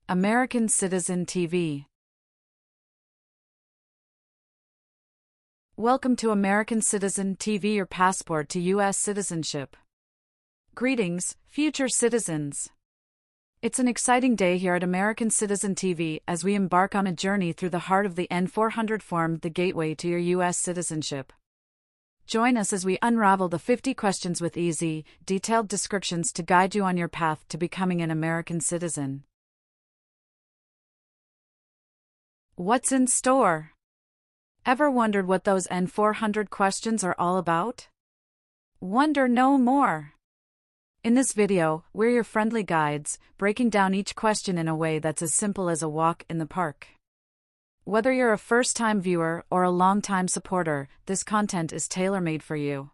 American Citizen TV. Welcome to American Citizen TV, your passport to US citizenship. Greetings, future citizens. It's an exciting day here at American Citizen TV as we embark on a journey through the heart of the N400 form, the gateway to your US citizenship. Join us as we unravel the 50 questions with easy, detailed descriptions to guide you on your path to becoming an American citizen. What's in store? Ever wondered what those N400 questions are all about? Wonder no more. In this video, we're your friendly guides, breaking down each question in a way that's as simple as a walk in the park. Whether you're a first-time viewer or a long-time supporter, this content is tailor-made for you.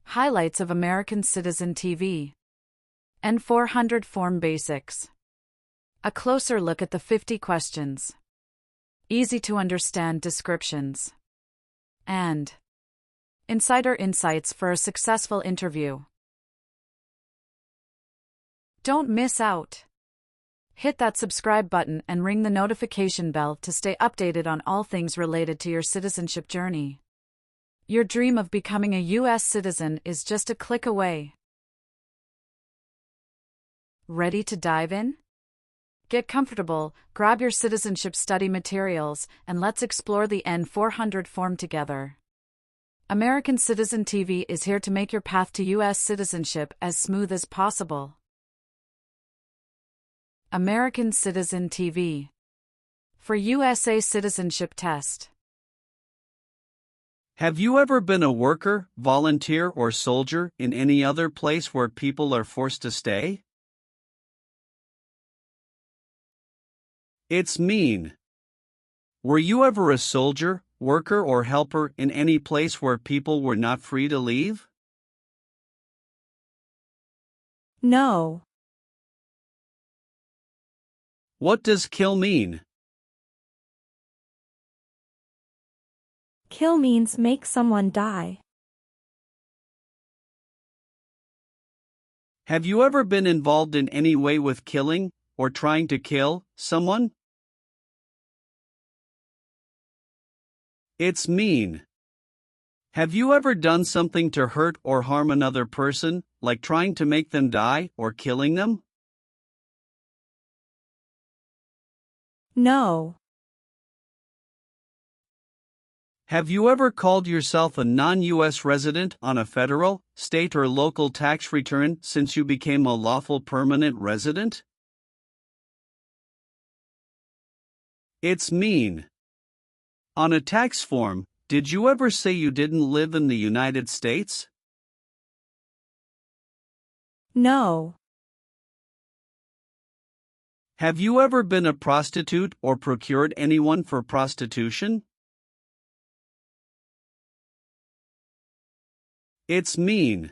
Highlights of American Citizen TV. N400 Form Basics. A closer look at the 50 questions. Easy-to-understand descriptions. And insider insights for a successful interview. Don't miss out. Hit that subscribe button and ring the notification bell to stay updated on all things related to your citizenship journey. Your dream of becoming a US citizen is just a click away. Ready to dive in? Get comfortable, grab your citizenship study materials, and let's explore the N400 form together. American Citizen TV is here to make your path to US citizenship as smooth as possible. American Citizen TV. For USA Citizenship Test. Have you ever been a worker, volunteer, or soldier in any other place where people are forced to stay? It's mean. Were you ever a soldier, worker, or helper in any place where people were not free to leave? No. What does kill mean? Kill means make someone die. Have you ever been involved in any way with killing, or trying to kill, someone? It's mean. Have you ever done something to hurt or harm another person, like trying to make them die or killing them? No. Have you ever called yourself a non-US resident on a federal, state, or local tax return since you became a lawful permanent resident? It's mean. On a tax form, did you ever say you didn't live in the United States? No. Have you ever been a prostitute or procured anyone for prostitution? It's mean.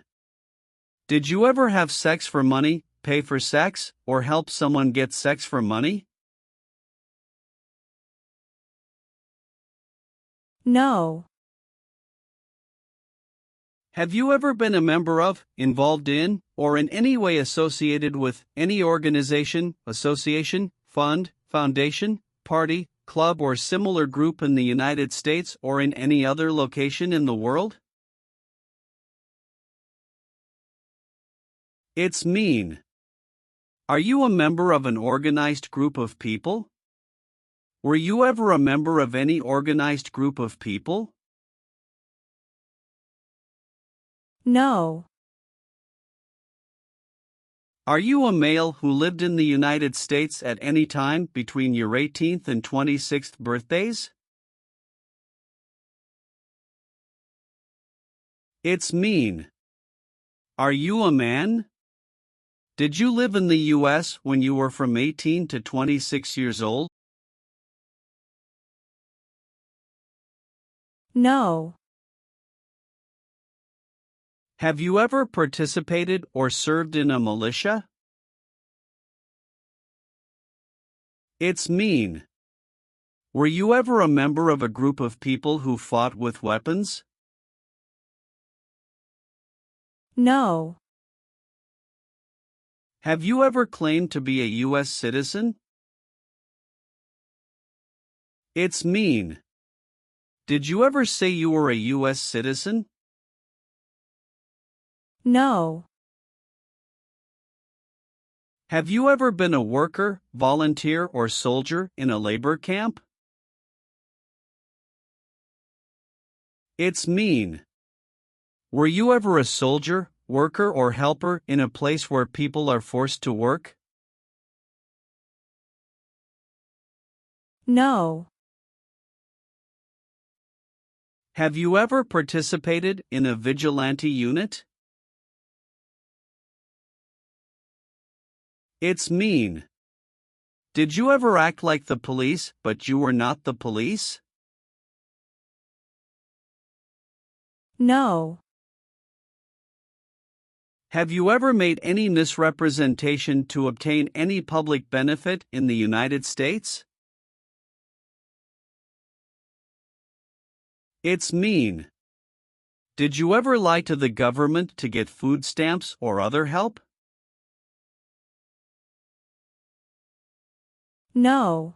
Did you ever have sex for money, pay for sex, or help someone get sex for money? No. Have you ever been a member of, involved in, or in any way associated with any organization, association, fund, foundation, party, club, or similar group in the United States or in any other location in the world? It's mean. Are you a member of an organized group of people? Were you ever a member of any organized group of people? No. Are you a male who lived in the United States at any time between your 18th and 26th birthdays? It's mean. Are you a man? Did you live in the US when you were from 18 to 26 years old? No. Have you ever participated or served in a militia? It's mean. Were you ever a member of a group of people who fought with weapons? No. Have you ever claimed to be a US citizen? It's mean. Did you ever say you were a US citizen? No. Have you ever been a worker, volunteer, or soldier in a labor camp? It's mean. Were you ever a soldier, worker, or helper in a place where people are forced to work? No. Have you ever participated in a vigilante unit? It's mean. Did you ever act like the police, but you were not the police? No. Have you ever made any misrepresentation to obtain any public benefit in the United States? It's mean. Did you ever lie to the government to get food stamps or other help? No.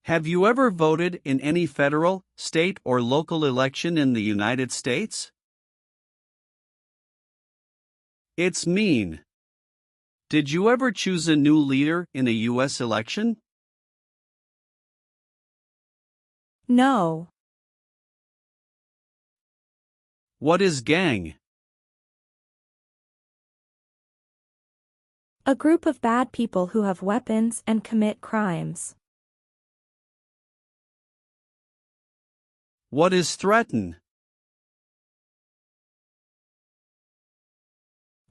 Have you ever voted in any federal, state, or local election in the United States? It's mean. Did you ever choose a new leader in a U.S. election? No. What is gang? A group of bad people who have weapons and commit crimes. What is threaten?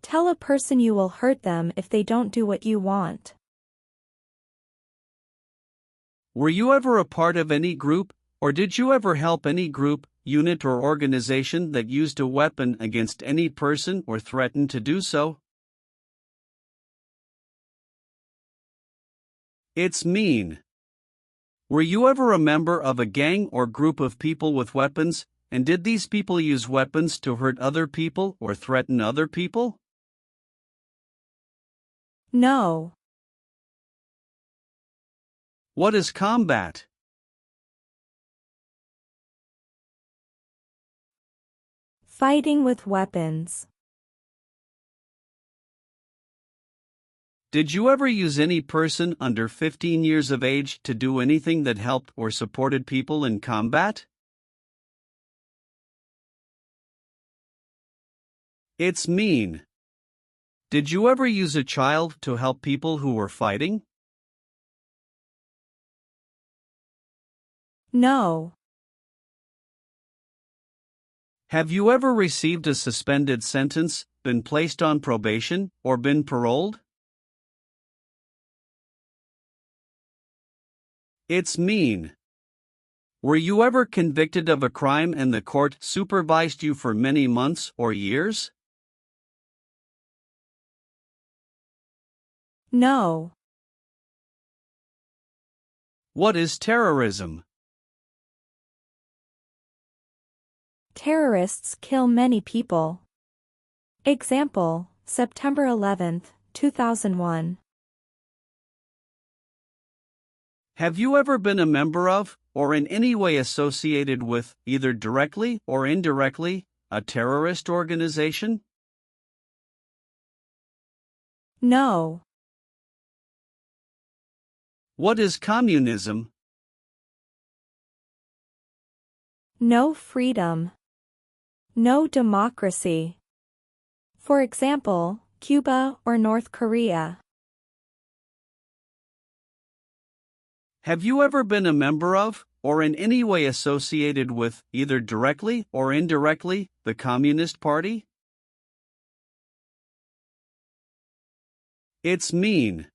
Tell a person you will hurt them if they don't do what you want. Were you ever a part of any group, or did you ever help any group, unit, or organization that used a weapon against any person or threatened to do so? It's mean. Were you ever a member of a gang or group of people with weapons, and did these people use weapons to hurt other people or threaten other people? No. What is combat? Fighting with weapons. Did you ever use any person under 15 years of age to do anything that helped or supported people in combat? It's mean. Did you ever use a child to help people who were fighting? No. Have you ever received a suspended sentence, been placed on probation, or been paroled? It's mean. Were you ever convicted of a crime and the court supervised you for many months or years? No. What is terrorism? Terrorists kill many people. Example, September 11, 2001. Have you ever been a member of, or in any way associated with, either directly or indirectly, a terrorist organization? No. What is communism? No freedom. No democracy. For example, Cuba or North Korea. Have you ever been a member of, or in any way associated with, either directly or indirectly, the Communist Party? It's mean.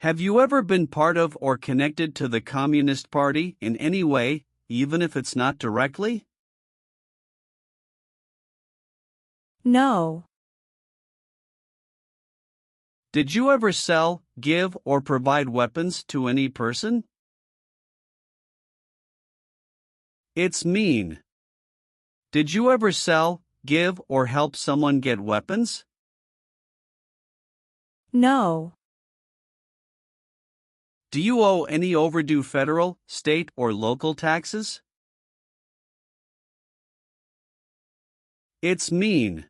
Have you ever been part of or connected to the Communist Party in any way, even if it's not directly? No. Did you ever sell, give, or provide weapons to any person? It's mean. Did you ever sell, give, or help someone get weapons? No. Do you owe any overdue federal, state, or local taxes? It's mean.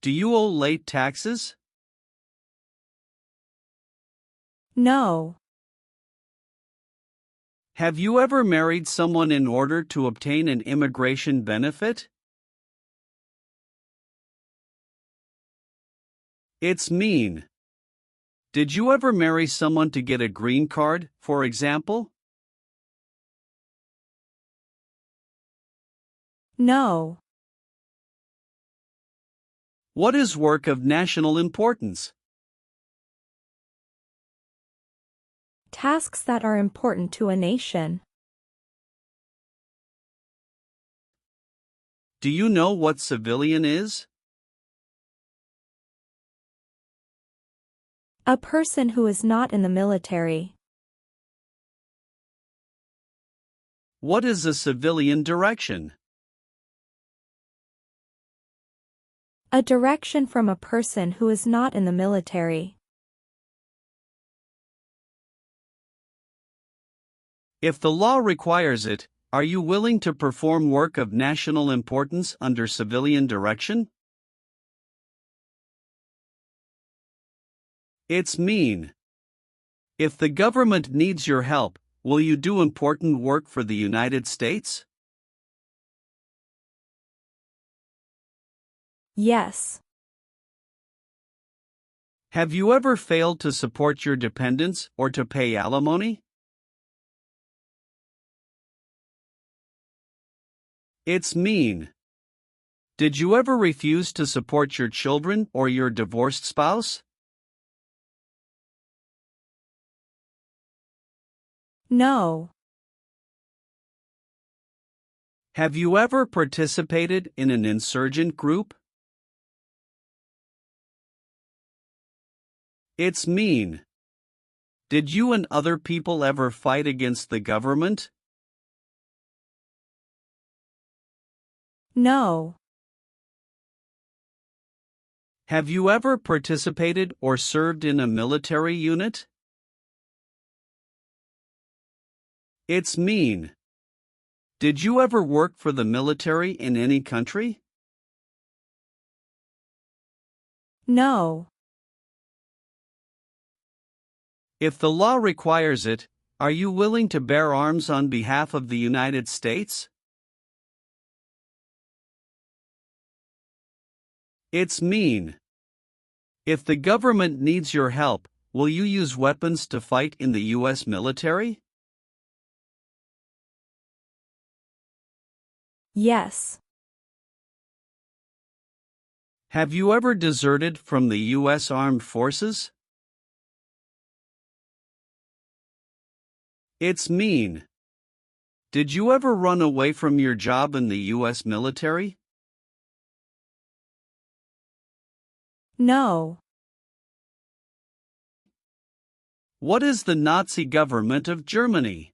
Do you owe late taxes? No. Have you ever married someone in order to obtain an immigration benefit? It's mean. Did you ever marry someone to get a green card, for example? No. What is work of national importance? Tasks that are important to a nation. Do you know what civilian is? A person who is not in the military. What is a civilian direction? A direction from a person who is not in the military. If the law requires it, are you willing to perform work of national importance under civilian direction? It's mean. If the government needs your help, will you do important work for the United States? Yes. Have you ever failed to support your dependents or to pay alimony? It's mean. Did you ever refuse to support your children or your divorced spouse? No. Have you ever participated in an insurgent group? It's mean. Did you and other people ever fight against the government? No. Have you ever participated or served in a military unit? It's mean. Did you ever work for the military in any country? No. If the law requires it, are you willing to bear arms on behalf of the United States? It's mean. If the government needs your help, will you use weapons to fight in the U.S. military? Yes. Have you ever deserted from the U.S. Armed Forces? It's mean. Did you ever run away from your job in the U.S. military? No. What is the Nazi government of Germany?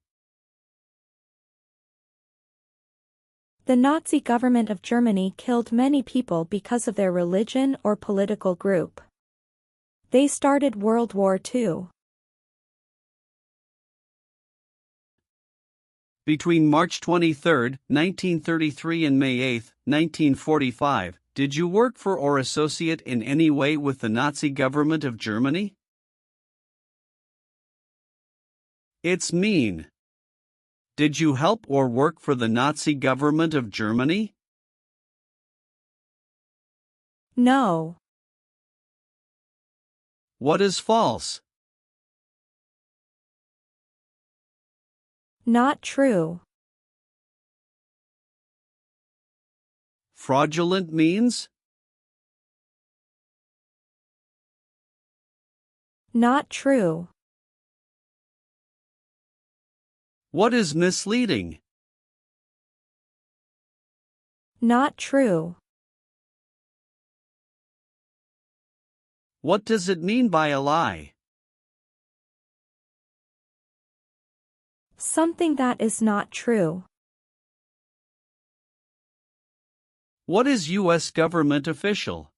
The Nazi government of Germany killed many people because of their religion or political group. They started World War II. Between March 23, 1933 and May 8, 1945, did you work for or associate in any way with the Nazi government of Germany? It's mean. Did you help or work for the Nazi government of Germany? No. What is false? Not true. Fraudulent means? Not true. What is misleading? Not true. What does it mean by a lie? Something that is not true. What is U.S. government official?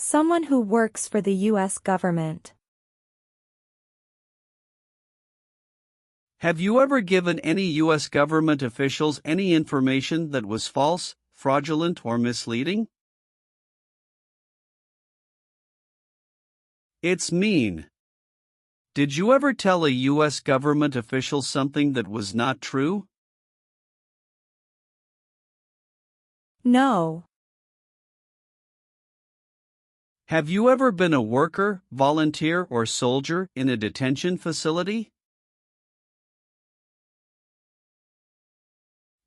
Someone who works for the US government. Have you ever given any U.S. government officials any information that was false, fraudulent, or misleading? It's mean. Did you ever tell a U.S. government official something that was not true? No. Have you ever been a worker, volunteer, or soldier in a detention facility?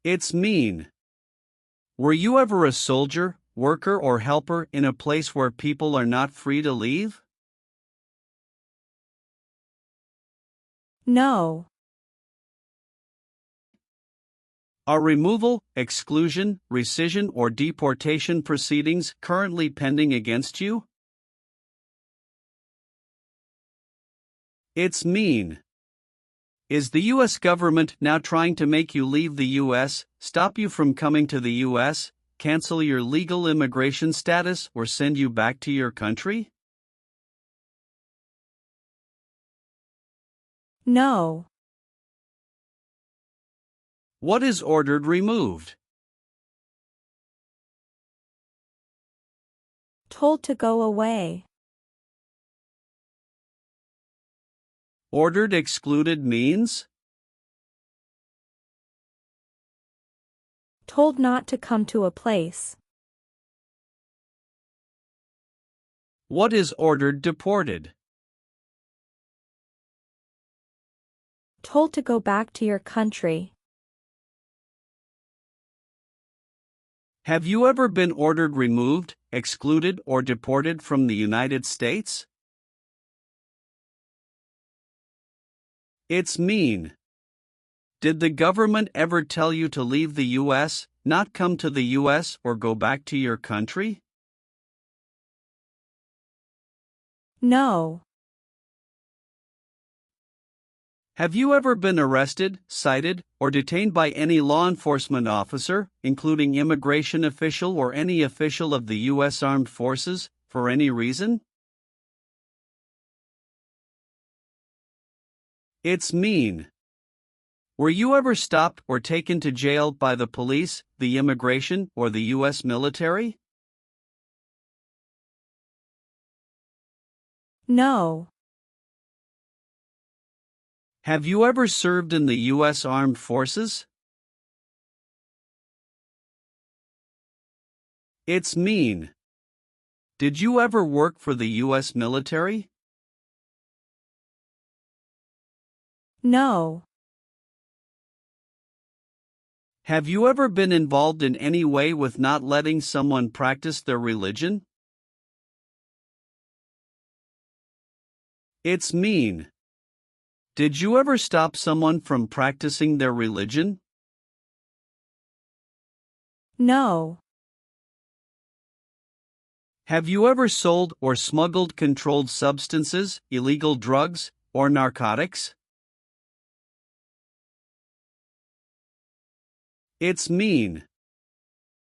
It's mean. Were you ever a soldier, worker, or helper in a place where people are not free to leave? No. Are removal, exclusion, rescission, or deportation proceedings currently pending against you? It's mean. Is the U.S. government now trying to make you leave the U.S., stop you from coming to the U.S., cancel your legal immigration status, or send you back to your country? No. What is ordered removed? Told to go away. Ordered excluded means? Told not to come to a place. What is ordered deported? Told to go back to your country. Have you ever been ordered removed, excluded, or deported from the United States? It's mean. Did the government ever tell you to leave the U.S., not come to the U.S., or go back to your country? No. Have you ever been arrested, cited, or detained by any law enforcement officer, including immigration official or any official of the U.S. Armed Forces, for any reason? It's mean. Were you ever stopped or taken to jail by the police, the immigration, or the U.S. military? No. Have you ever served in the U.S. Armed Forces? It's mean. Did you ever work for the U.S. military? No. Have you ever been involved in any way with not letting someone practice their religion? It's mean. Did you ever stop someone from practicing their religion? No. Have you ever sold or smuggled controlled substances, illegal drugs, or narcotics? It's mean.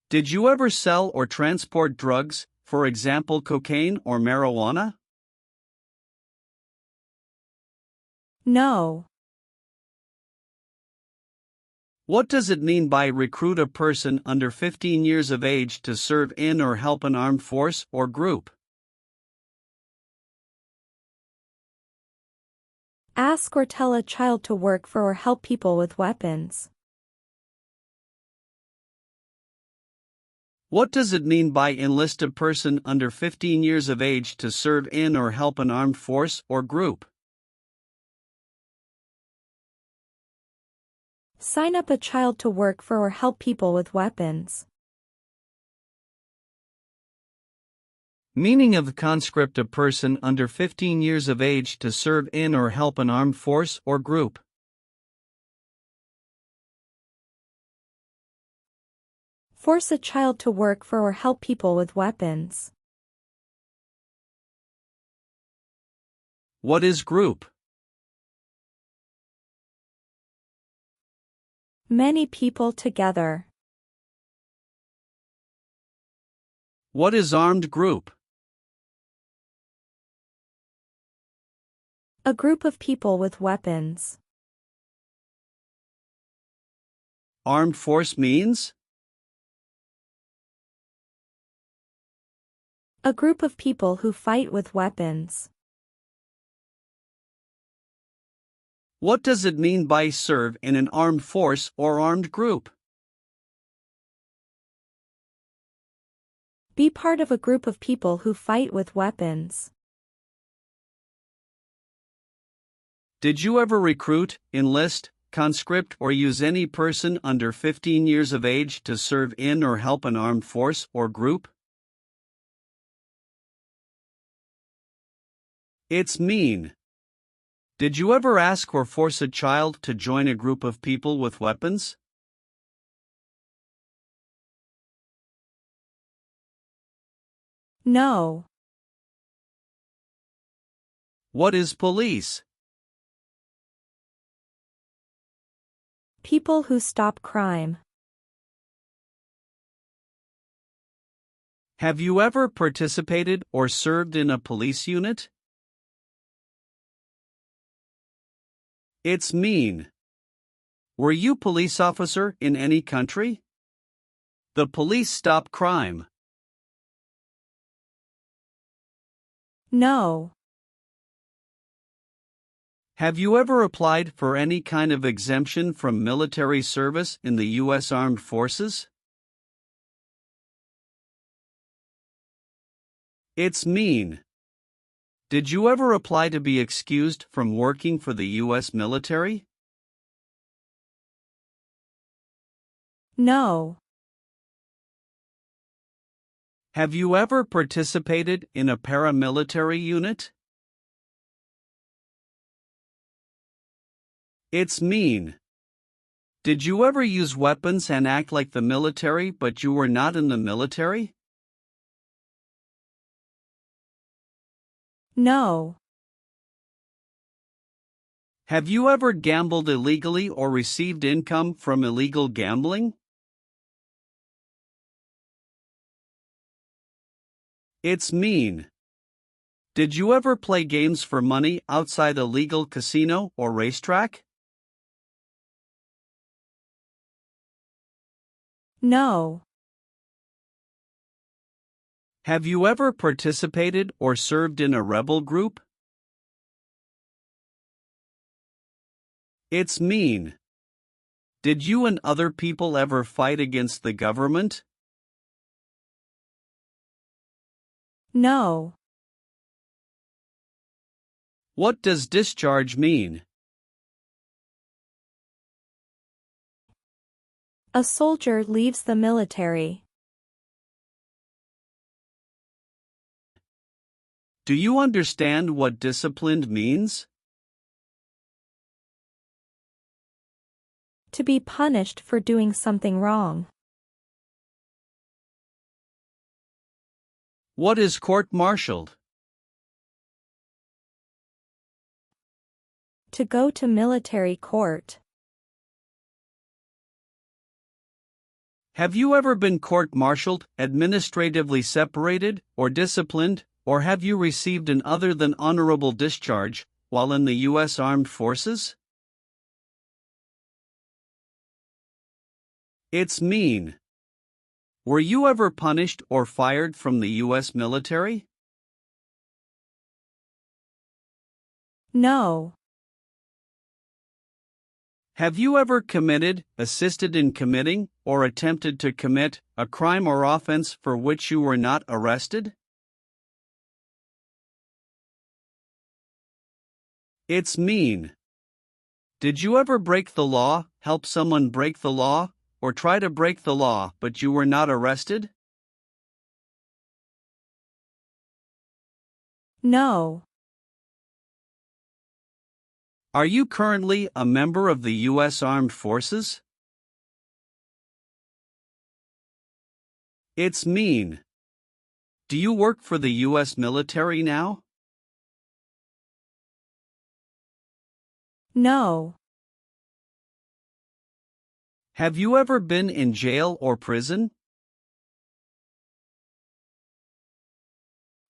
Did you ever sell or transport drugs, for example cocaine or marijuana? No. What does it mean by recruit a person under 15 years of age to serve in or help an armed force or group? Ask or tell a child to work for or help people with weapons. What does it mean by enlist a person under 15 years of age to serve in or help an armed force or group? Sign up a child to work for or help people with weapons. Meaning of conscript a person under 15 years of age to serve in or help an armed force or group. Force a child to work for or help people with weapons. What is group? Many people together. What is armed group? A group of people with weapons. Armed force means? A group of people who fight with weapons. What does it mean by serve in an armed force or armed group? Be part of a group of people who fight with weapons. Did you ever recruit, enlist, conscript, or use any person under 15 years of age to serve in or help an armed force or group? It's mean. Did you ever ask or force a child to join a group of people with weapons? No. What is police? People who stop crime. Have you ever participated or served in a police unit? It's mean. Were you police officer in any country? The police stop crime. No. Have you ever applied for any kind of exemption from military service in the U.S. Armed Forces? It's mean. Did you ever apply to be excused from working for the U.S. military? No. Have you ever participated in a paramilitary unit? It's mean. Did you ever use weapons and act like the military but you were not in the military? No. Have you ever gambled illegally or received income from illegal gambling? It's mean. Did you ever play games for money outside a legal casino or racetrack? No. Have you ever participated or served in a rebel group? It's mean. Did you and other people ever fight against the government? No. What does discharge mean? A soldier leaves the military. Do you understand what disciplined means? To be punished for doing something wrong. What is court-martialed? To go to military court. Have you ever been court-martialed, administratively separated, or disciplined, or have you received an other than honorable discharge while in the U.S. Armed Forces? It's mean. Were you ever punished or fired from the U.S. military? No. Have you ever committed, assisted in committing, or attempted to commit a crime or offense for which you were not arrested? It's mean. Did you ever break the law, help someone break the law, or try to break the law but you were not arrested? No. Are you currently a member of the U.S. Armed Forces? It's mean. Do you work for the U.S. military now? No. Have you ever been in jail or prison?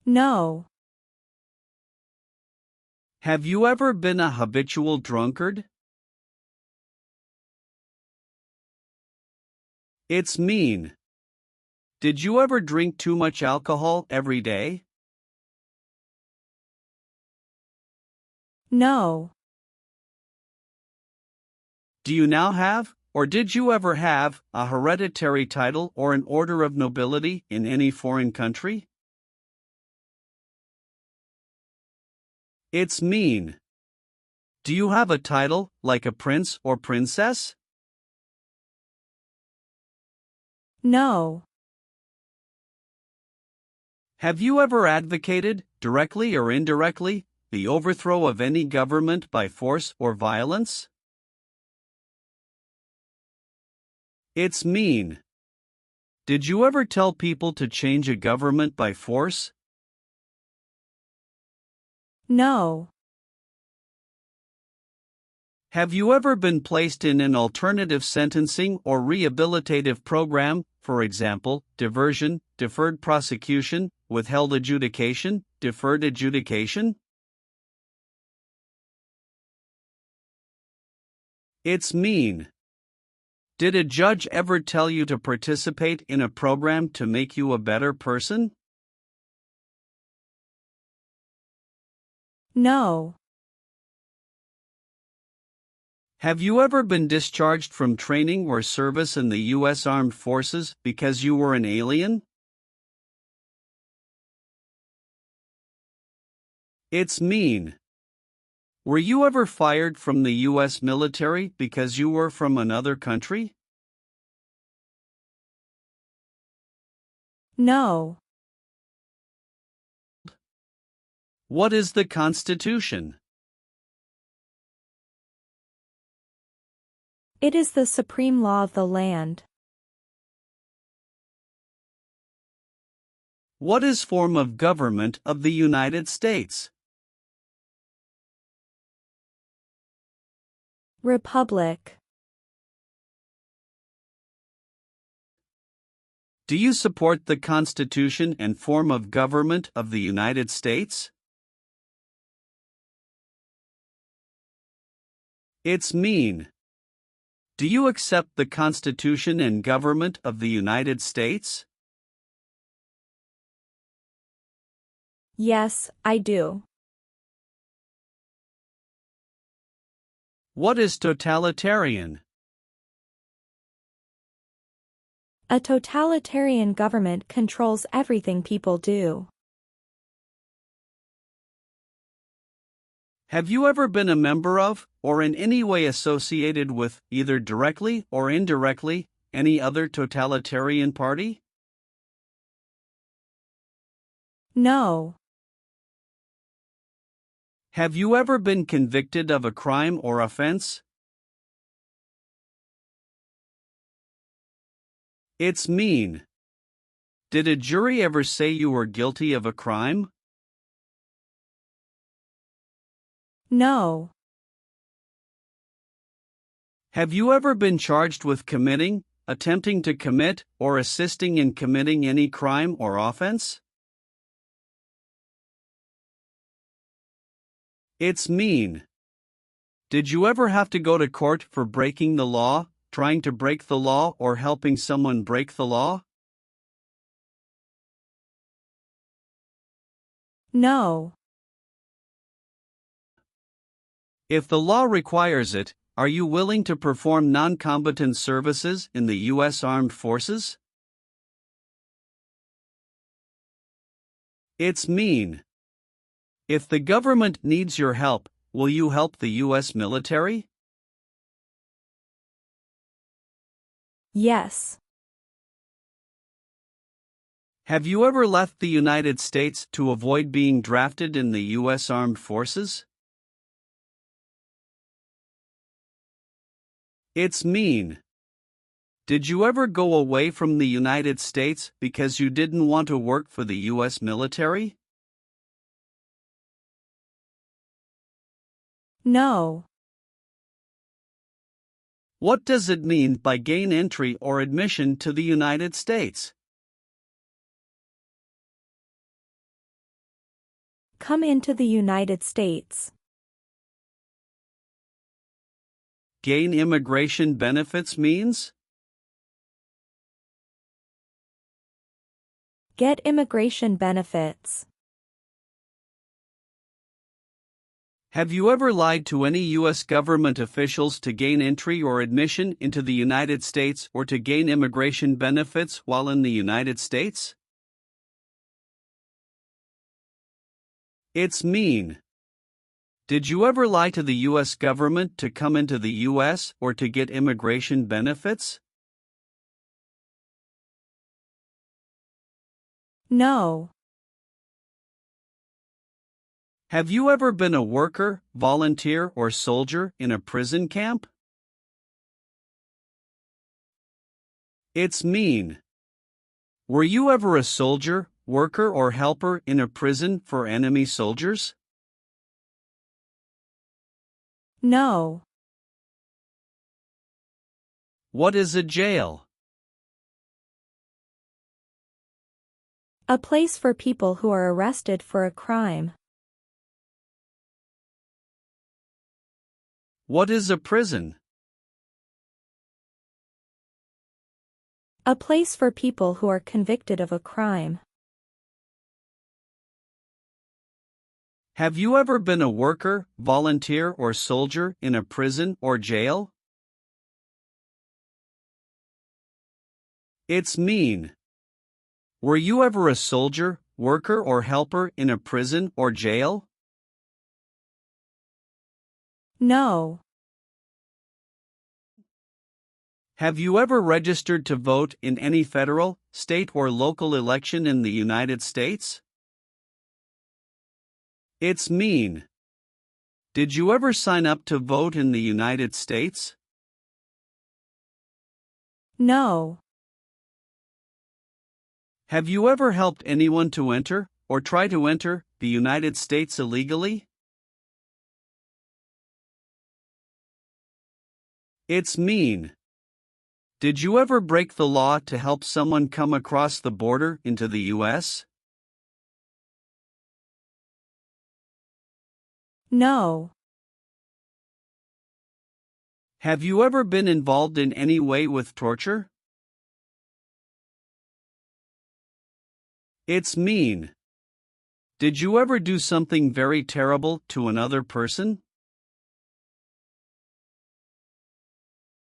No. Have you ever been a habitual drunkard? It's mean. Did you ever drink too much alcohol every day? No. Do you now have, or did you ever have, a hereditary title or an order of nobility in any foreign country? It's mean. Do you have a title, like a prince or princess? No. Have you ever advocated, directly or indirectly, the overthrow of any government by force or violence? It's mean. Did you ever tell people to change a government by force? No. Have you ever been placed in an alternative sentencing or rehabilitative program, for example, diversion, deferred prosecution, withheld adjudication, deferred adjudication? It's mean. Did a judge ever tell you to participate in a program to make you a better person? No. Have you ever been discharged from training or service in the U.S. Armed Forces because you were an alien? It's mean. Were you ever fired from the U.S. military because you were from another country? No. What is the Constitution? It is the supreme law of the land. What is form of government of the United States? Republic. Do you support the Constitution and form of government of the United States? It's mean. Do you accept the Constitution and government of the United States? Yes, I do. What is totalitarian? A totalitarian government controls everything people do. Have you ever been a member of, or in any way associated with, either directly or indirectly, any other totalitarian party? No. Have you ever been convicted of a crime or offense? It's mean. Did a jury ever say you were guilty of a crime? No. Have you ever been charged with committing, attempting to commit, or assisting in committing any crime or offense? It's mean. Did you ever have to go to court for breaking the law, trying to break the law, or helping someone break the law? No. If the law requires it, are you willing to perform non-combatant services in the U.S. Armed Forces? It's mean. If the government needs your help, will you help the U.S. military? Yes. Have you ever left the United States to avoid being drafted in the U.S. Armed Forces? It's mean. Did you ever go away from the United States because you didn't want to work for the U.S. military? No. What does it mean by gain entry or admission to the United States? Come into the United States. gain immigration benefits means? Get immigration benefits. Have you ever lied to any U.S. government officials to gain entry or admission into the United States or to gain immigration benefits while in the United States? It's mean. Did you ever lie to the U.S. government to come into the U.S. or to get immigration benefits? No. Have you ever been a worker, volunteer, or soldier in a prison camp? It's mean. Were you ever a soldier, worker, or helper in a prison for enemy soldiers? No. What is a jail? A place for people who are arrested for a crime. What is a prison? A place for people who are convicted of a crime. Have you ever been a worker, volunteer, or soldier in a prison or jail? It's mean. Were you ever a soldier, worker, or helper in a prison or jail? No. Have you ever registered to vote in any federal, state, or local election in the United States? It's mean. Did you ever sign up to vote in the United States? No. Have you ever helped anyone to enter, or try to enter, the United States illegally? It's mean. Did you ever break the law to help someone come across the border into the U.S.? No. Have you ever been involved in any way with torture? It's mean. Did you ever do something very terrible to another person?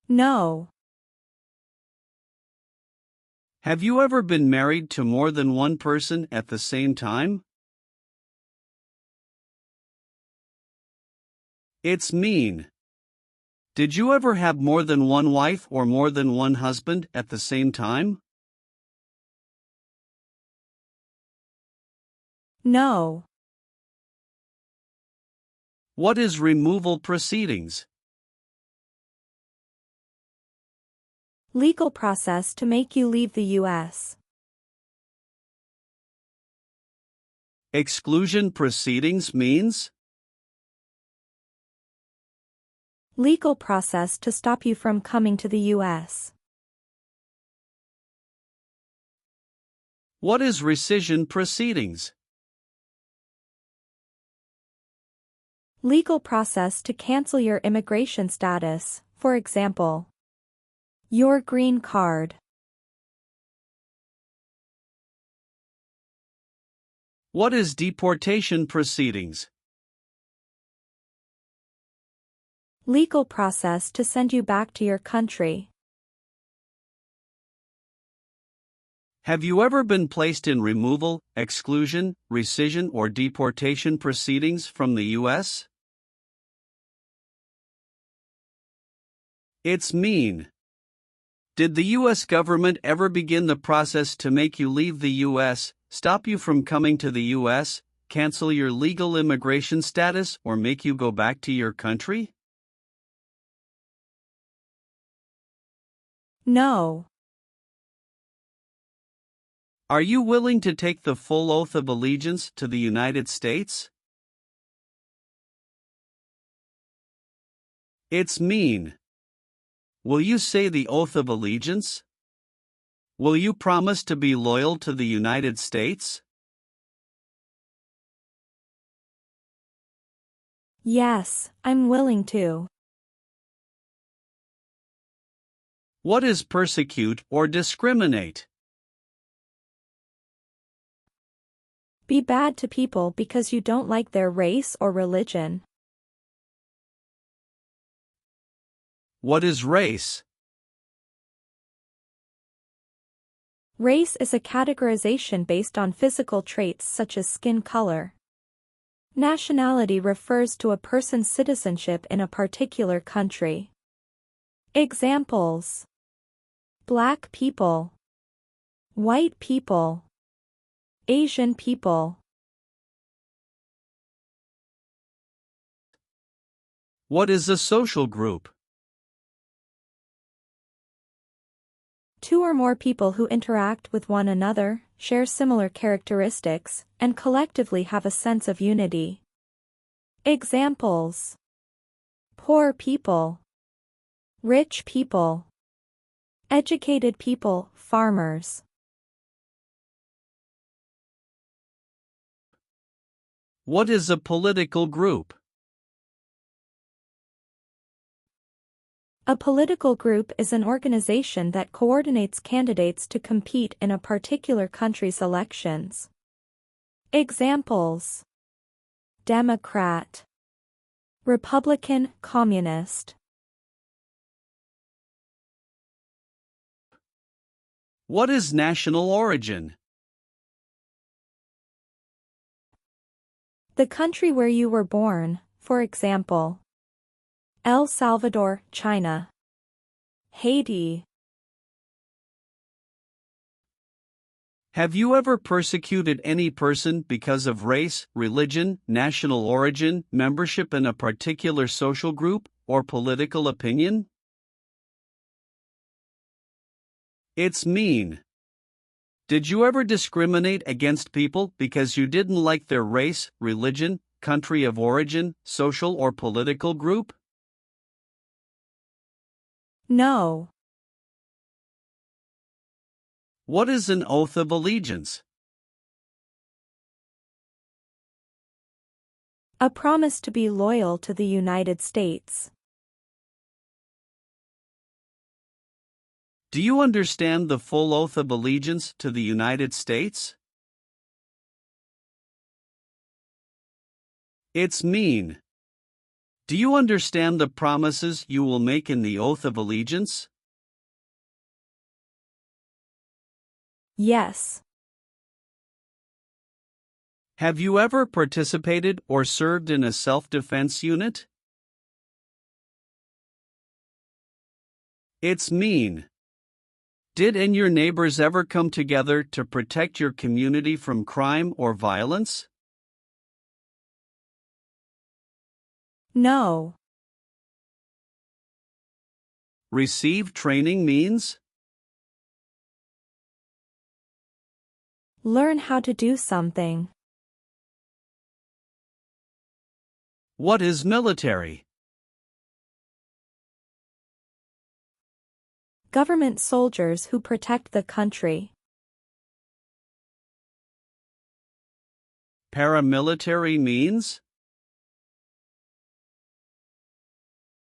No. Have you ever been married to more than one person at the same time? It's mean. Did you ever have more than one wife or more than one husband at the same time? No. What is removal proceedings? Legal process to make you leave the U.S. Exclusion proceedings means? Legal process to stop you from coming to the U.S. What is rescission proceedings? Legal process to cancel your immigration status, for example, your green card. What is deportation proceedings? Legal process to send you back to your country. Have you ever been placed in removal, exclusion, rescission, or deportation proceedings from the U.S.? It's mean. Did the U.S. government ever begin the process to make you leave the U.S., stop you from coming to the U.S., cancel your legal immigration status, or make you go back to your country? No. Are you willing to take the full oath of allegiance to the United States? It's mean. Will you say the oath of allegiance? Will you promise to be loyal to the United States? Yes, I'm willing to. What is persecute or discriminate? Be bad to people because you don't like their race or religion. What is race? Race is a categorization based on physical traits such as skin color. Nationality refers to a person's citizenship in a particular country. Examples: Black people, white people, Asian people. What is a social group? Two or more people who interact with one another, share similar characteristics, and collectively have a sense of unity. Examples: poor people, rich people, educated people, farmers. What is a political group? A political group is an organization that coordinates candidates to compete in a particular country's elections. Examples: Democrat, Republican, Communist. What is national origin? The country where you were born, for example, El Salvador, China, Haiti. Have you ever persecuted any person because of race, religion, national origin, membership in a particular social group, or political opinion? It's mean. Did you ever discriminate against people because you didn't like their race, religion, country of origin, social or political group? No. What is an oath of allegiance? A promise to be loyal to the United States. Do you understand the full oath of allegiance to the United States? It's mean. Do you understand the promises you will make in the oath of allegiance? Yes. Have you ever participated or served in a self-defense unit? It's mean. Did and your neighbors ever come together to protect your community from crime or violence? No. Receive training means? Learn how to do something. What is military? Government soldiers who protect the country. Paramilitary means?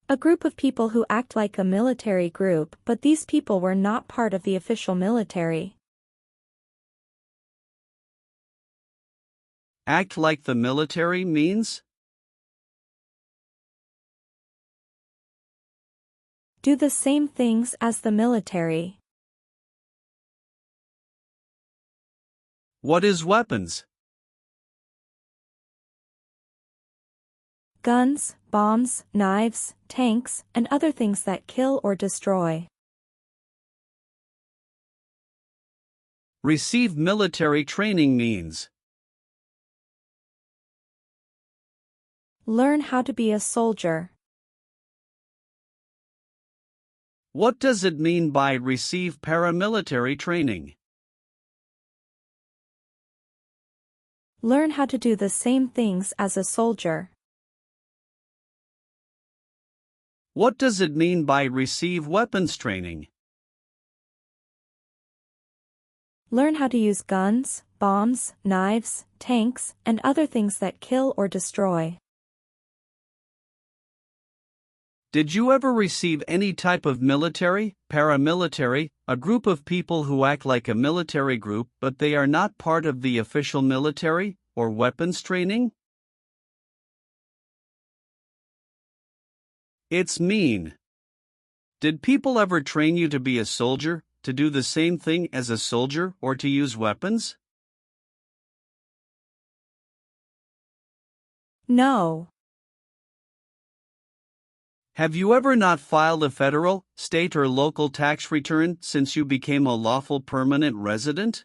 A group of people who act like a military group, but these people were not part of the official military. Act like the military means? Do the same things as the military. What is weapons? Guns, bombs, knives, tanks, and other things that kill or destroy. Receive military training means? Learn how to be a soldier. What does it mean by receive paramilitary training? Learn how to do the same things as a soldier. What does it mean by receive weapons training? Learn how to use guns, bombs, knives, tanks, and other things that kill or destroy. Did you ever receive any type of military, paramilitary, a group of people who act like a military group but they are not part of the official military, or weapons training? It's mean. Did people ever train you to be a soldier, to do the same thing as a soldier, or to use weapons? No. Have you ever not filed a federal, state or local tax return since you became a lawful permanent resident?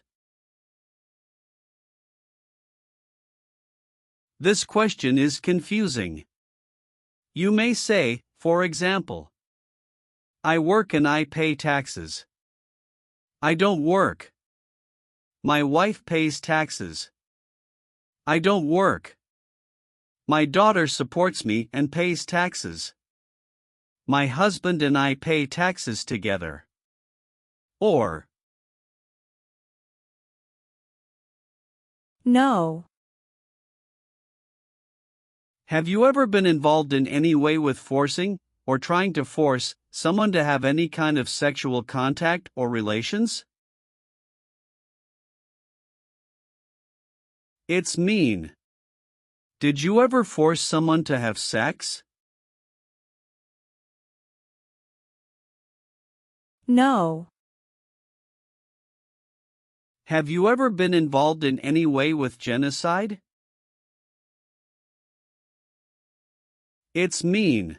This question is confusing. You may say, for example, I work and I pay taxes. I don't work. My wife pays taxes. I don't work. My daughter supports me and pays taxes. My husband and I pay taxes together. Or, No. have you ever been involved in any way with forcing, or trying to force, someone to have any kind of sexual contact or relations? It's mean. Did you ever force someone to have sex? No. Have you ever been involved in any way with genocide? It's mean.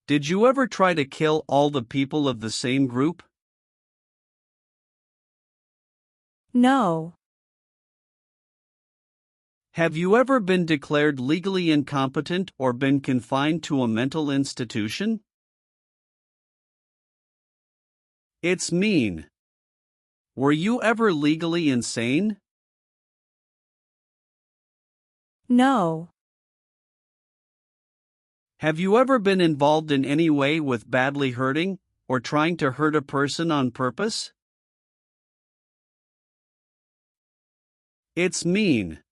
Did you ever try to kill all the people of the same group? No. Have you ever been declared legally incompetent or been confined to a mental institution? It's mean. Were you ever legally insane? No. Have you ever been involved in any way with badly hurting, or trying to hurt a person on purpose? It's mean.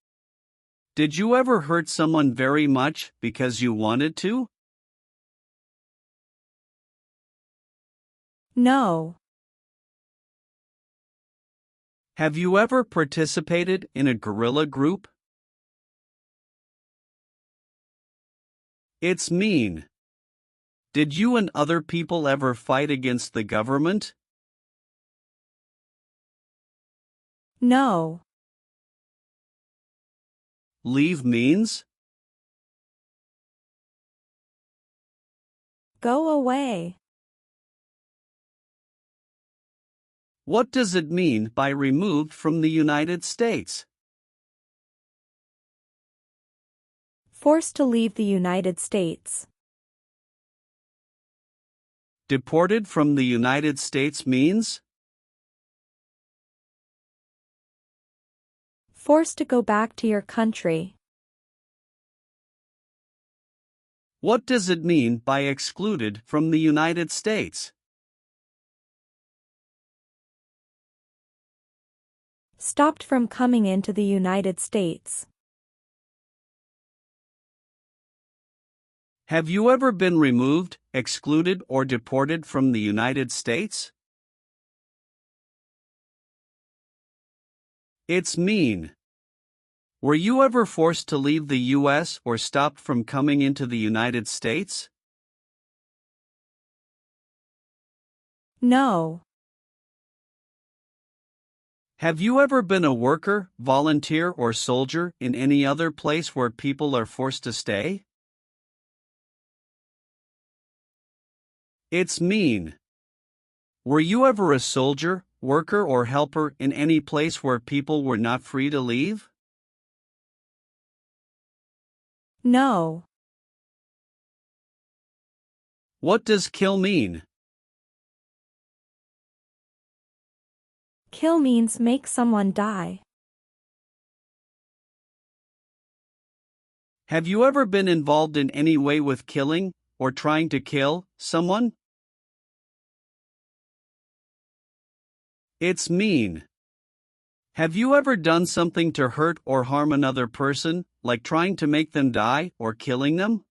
Did you ever hurt someone very much because you wanted to? No. Have you ever participated in a guerrilla group? It's mean. Did you and other people ever fight against the government? No. Leave means? Go away. What does it mean by removed from the United States? Forced to leave the United States. Deported from the United States means? Forced to go back to your country. What does it mean by excluded from the United States? Stopped from coming into the United States. Have you ever been removed, excluded, or deported from the United States? It's mean. Were you ever forced to leave the U.S. or stopped from coming into the United States? No. Have you ever been a worker, volunteer, or soldier in any other place where people are forced to stay? It's mean. Were you ever a soldier, worker, or helper in any place where people were not free to leave? No. What does kill mean? Kill means make someone die. Have you ever been involved in any way with killing, or trying to kill, someone? It's mean. Have you ever done something to hurt or harm another person, like trying to make them die or killing them?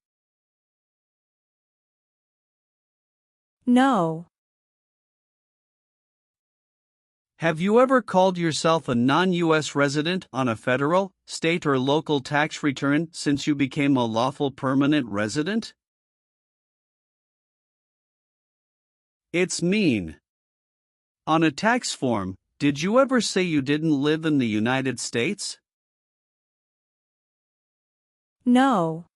No. Have you ever called yourself a non-US resident on a federal, state or local tax return since you became a lawful permanent resident? It's mean. On a tax form, did you ever say you didn't live in the United States? No.